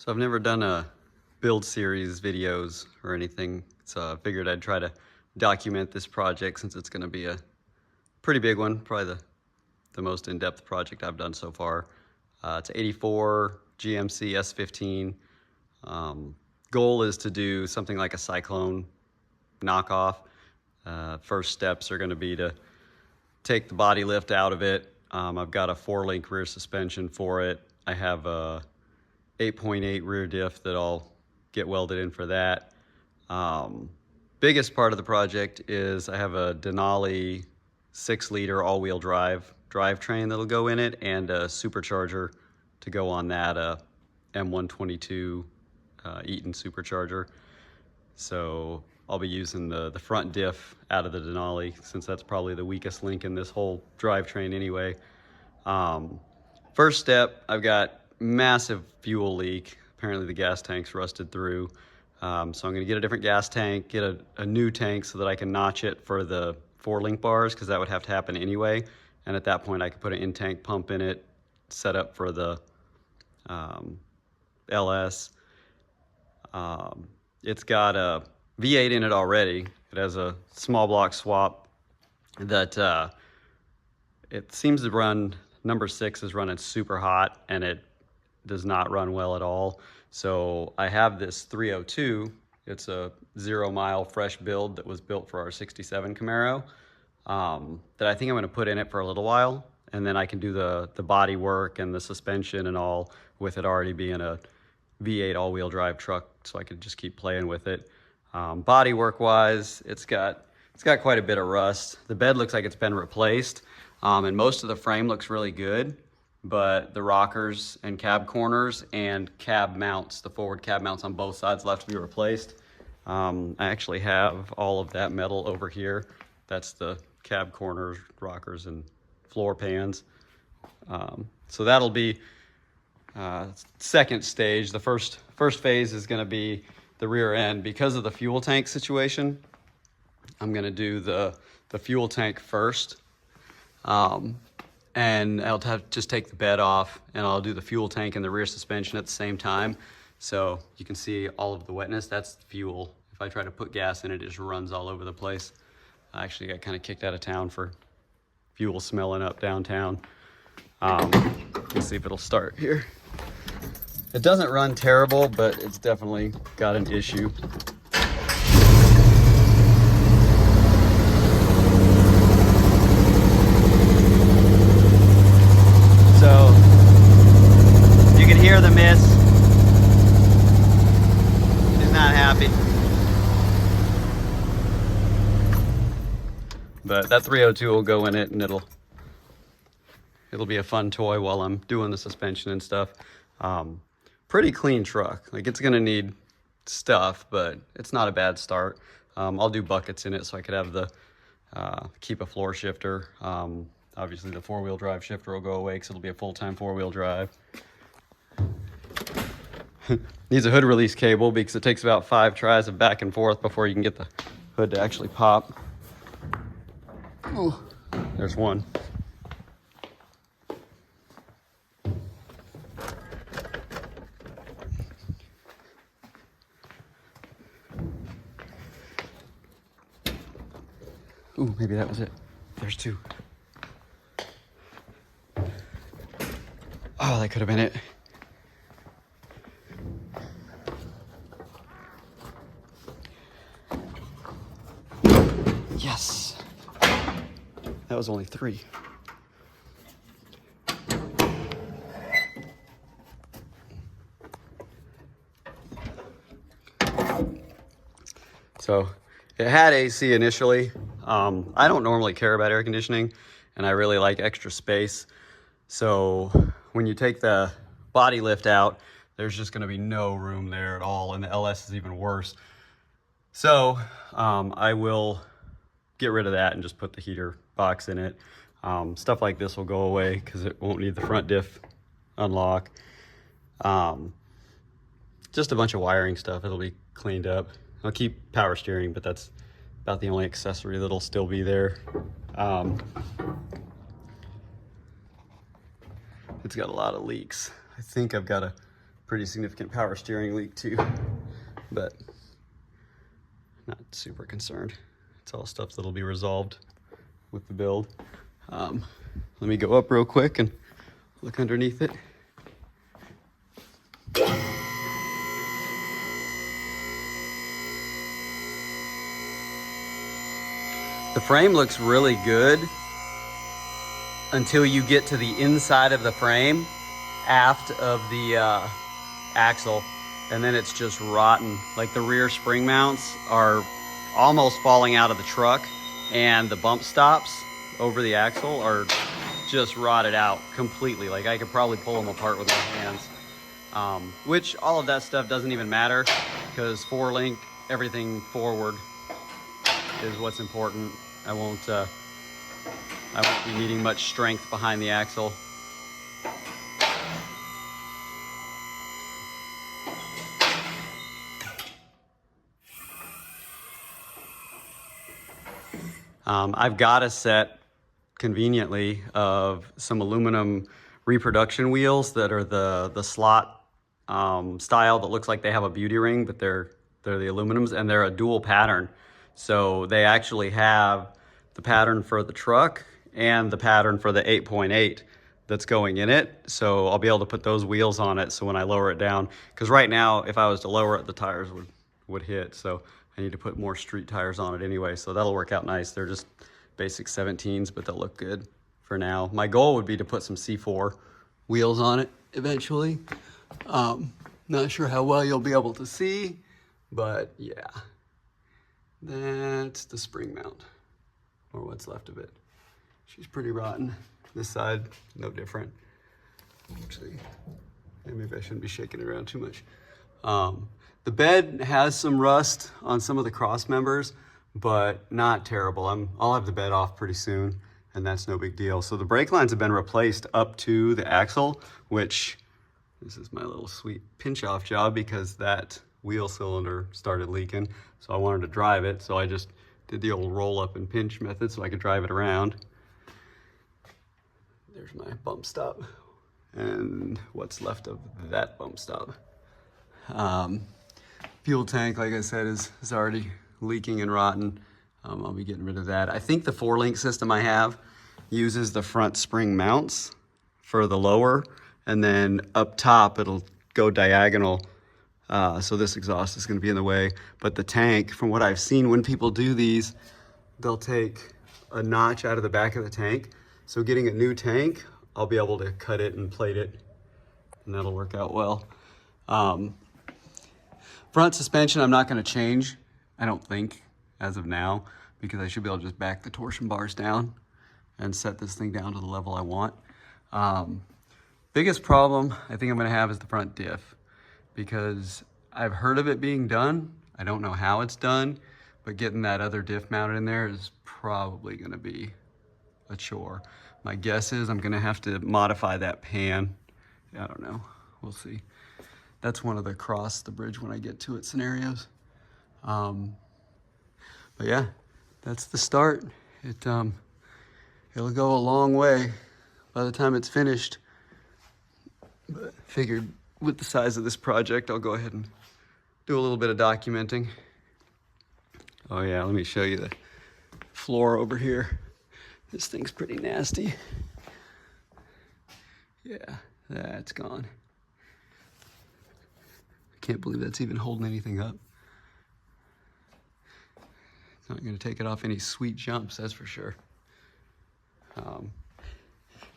So I've never done a build series videos or anything, so I figured I'd try to document this project since it's going to be a pretty big one, probably the most in-depth project I've done so far. It's 84 GMC S15. Goal is to do something like a Syclone knockoff. First steps are going to be to take the body lift out of it. I've got a 4-link rear suspension for it. I have a 8.8 rear diff that I'll get welded in for that. Biggest part of the project is I have a Denali 6-liter all-wheel drivetrain that'll go in it, and a supercharger to go on that M122 Eaton supercharger. So I'll be using the front diff out of the Denali, since that's probably the weakest link in this whole drivetrain anyway. First step, I've got massive fuel leak. Apparently the gas tank's rusted through. So I'm gonna get a different gas tank, get a new tank so that I can notch it for the 4-link bars, because that would have to happen anyway. And at that point I could put an in-tank pump in it, set up for the LS. It's got a V8 in it already. It has a small block swap that it seems to run, number 6 is running super hot, and it does not run well at all. So I have this 302. It's a 0-mile fresh build that was built for our 67 Camaro that I think I'm going to put in it for a little while, and then I can do the body work and the suspension and all with it already being a V8 all-wheel drive truck, so I could just keep playing with it. Body work wise, it's got quite a bit of rust. The bed looks like it's been replaced, and most of the frame looks really good, but the rockers and cab corners and cab mounts, the forward cab mounts on both sides, left to be replaced. I actually have all of that metal over here. That's the cab corners, rockers, and floor pans. So that'll be second stage. The first phase is going to be the rear end. Because of the fuel tank situation, I'm going to do the fuel tank first. And I'll just take the bed off, and I'll do the fuel tank and the rear suspension at the same time. So you can see all of the wetness. That's the fuel. If I try to put gas in it, it just runs all over the place. I actually got kind of kicked out of town for fuel smelling up downtown. Let's see if it'll start here. It doesn't run terrible, but it's definitely got an issue. So you can hear the miss. She's not happy. But that 302 will go in it, and it'll be a fun toy while I'm doing the suspension and stuff. Pretty clean truck. Like, it's gonna need stuff, but it's not a bad start. I'll do buckets in it so I could have the keep a floor shifter. Obviously the 4-wheel drive shifter will go away because it'll be a full-time 4-wheel drive. Needs a hood release cable because it takes about 5 tries of back and forth before you can get the hood to actually pop. Oh, there's one. Ooh, maybe that was it. There's 2. Oh, that could have been it. Yes. That was only 3. So it had AC initially. I don't normally care about air conditioning, and I really like extra space. So when you take the body lift out, there's just gonna be no room there at all, and the LS is even worse. So I will get rid of that and just put the heater box in it. Stuff like this will go away because it won't need the front diff unlock. Just a bunch of wiring stuff. It'll be cleaned up. I'll keep power steering, but that's about the only accessory that'll still be there. It's got a lot of leaks. I think I've got a pretty significant power steering leak too, but not super concerned. It's all stuff that'll be resolved with the build. Let me go up real quick and look underneath it. The frame looks really good until you get to the inside of the frame, aft of the axle, and then it's just rotten. Like the rear spring mounts are almost falling out of the truck, and the bump stops over the axle are just rotted out completely. Like I could probably pull them apart with my hands, which all of that stuff doesn't even matter because 4-link, everything forward is what's important. I won't be needing much strength behind the axle. I've got a set conveniently of some aluminum reproduction wheels that are the slot style that looks like they have a beauty ring, but they're the aluminums, and they're a dual pattern. So they actually have the pattern for the truck and the pattern for the 8.8 that's going in it. So I'll be able to put those wheels on it. So when I lower it down, because right now, if I was to lower it, the tires would hit. So I need to put more street tires on it anyway. So that'll work out nice. They're just basic 17s, but they'll look good for now. My goal would be to put some C4 wheels on it eventually. Not sure how well you'll be able to see, but yeah. That's the spring mount, or what's left of it. She's pretty rotten. This side, no different. Actually, maybe I shouldn't be shaking it around too much. The bed has some rust on some of the cross members, but not terrible. I'll have the bed off pretty soon, and that's no big deal. So the brake lines have been replaced up to the axle, which this is my little sweet pinch off job because that wheel cylinder started leaking. So I wanted to drive it. So I just did the old roll up and pinch method so I could drive it around. There's my bump stop and what's left of that bump stop. Fuel tank, like I said, is already leaking and rotten. I'll be getting rid of that. I think the 4-link system I have uses the front spring mounts for the lower, and then up top it'll go diagonal. So this exhaust is going to be in the way. But the tank, from what I've seen when people do these, they'll take a notch out of the back of the tank. So getting a new tank, I'll be able to cut it and plate it, and that'll work out well. Front suspension, I'm not going to change, I don't think, as of now, because I should be able to just back the torsion bars down and set this thing down to the level I want. Biggest problem I think I'm going to have is the front diff, because I've heard of it being done. I don't know how it's done, but getting that other diff mounted in there is probably going to be a chore. My guess is I'm going to have to modify that pan. I don't know. We'll see. That's one of the cross the bridge when I get to it scenarios. But yeah, that's the start. It'll go a long way by the time it's finished. But figured with the size of this project, I'll go ahead and do a little bit of documenting. Oh yeah, let me show you the floor over here. This thing's pretty nasty. Yeah, that's gone. I can't believe that's even holding anything up. It's not gonna take it off any sweet jumps, that's for sure.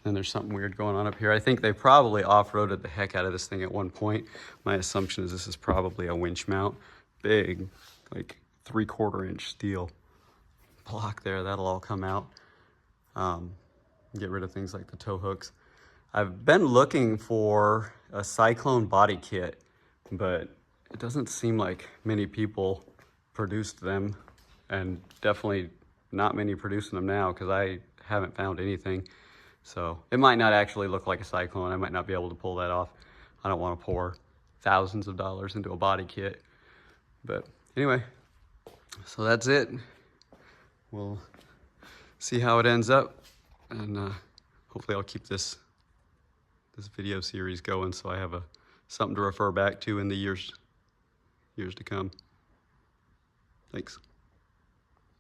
Then there's something weird going on up here. I think they probably off-roaded the heck out of this thing at one point. My assumption is this is probably a winch mount. Big, like 3/4 inch steel block there. That'll all come out. Get rid of things like the tow hooks. I've been looking for a Syclone body kit, but it doesn't seem like many people produced them, and definitely not many producing them now because I haven't found anything. So it might not actually look like a Syclone. I might not be able to pull that off. I don't want to pour thousands of dollars into a body kit. But anyway, so that's it. We'll see how it ends up, and hopefully I'll keep this video series going so I have a something to refer back to in the years to come. Thanks.